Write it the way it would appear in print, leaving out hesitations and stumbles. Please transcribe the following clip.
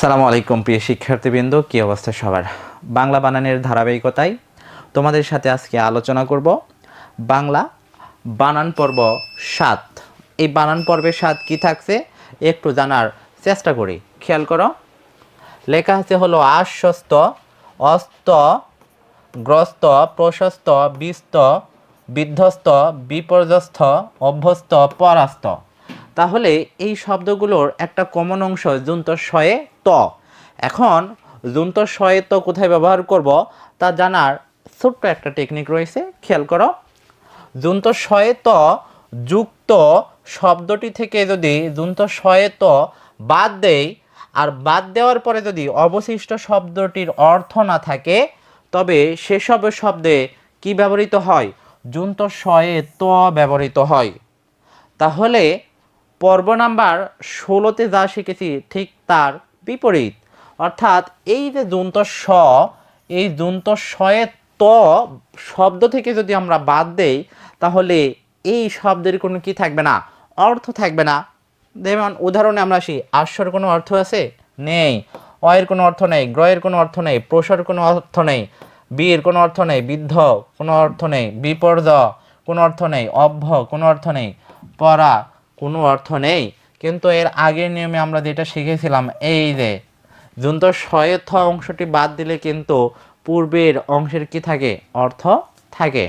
আসসালামু আলাইকুম প্রিয় শিক্ষার্থীবৃন্দ, কী অবস্থা সবার? বাংলা বানানের ধারাবাহিকতায় তোমাদের সাথে আজকে আলোচনা করব বাংলা বানান পর্ব ৭। এই বানান পর্বে ৭ কী থাকছে একটু জানার চেষ্টা করি। খেয়াল করো, লেখা আছে হলো আশ্বস্ত, অস্ত, গ্রস্ত, প্রশস্ত, বিস্ত, বিধ্বস্ত, বিপর্যস্ত, অভ্যস্ত, পরাস্ত। তাহলে এই শব্দগুলোর একটা কমন অংশ যুন্তস্বয়ে ত। এখন যুন্তস্বয়ে ত কোথায় ব্যবহার করব তা জানার ছোট্ট একটা টেকনিক রয়েছে। খেয়াল করো, যুন্তস্বয়ে ত যুক্ত শব্দটি থেকে যদি যুন্তস্বয়ে ত বাদ দেই, আর বাদ দেওয়ার পরে যদি অবশিষ্ট শব্দটির অর্থ না থাকে, তবে সেসব শব্দে কি ব্যবহৃত হয়? যুন্তস্বয়ে ত ব্যবহৃত হয়। তাহলে পর্ব নাম্বার 16তে যা শিখেছি ঠিক তার বিপরীত, অর্থাৎ এই যে যুন্তস্ব, এই যুন্তস্বয়ে ত শব্দ থেকে যদি আমরা বাদ দেই, তাহলে এই শব্দের কোনো কি থাকবে না? অর্থ থাকবে না। যেমন উদাহরণে আমরা আসি, আশ্বর কোনো অর্থ আছে? নেই। অয়ের কোনো অর্থ নেই, গ্রয়ের কোনো অর্থ নেই, প্রসর কোনো অর্থ নেই, বীর কোনো অর্থ নেই, বিদ্ধ কোনো অর্থ নেই, বিপর্য কোনো অর্থ নেই, অভ্য কোনো অর্থ নেই, পরা কোনো অর্থ নেই। কিন্তু এর আগের নিয়মে আমরা যেটা শিখেছিলাম, এই যে যুন্তস্বয়ে থ অংশটি বাদ দিলে কিন্তু পূর্বের অংশের কি থাকে? অর্থ থাকে।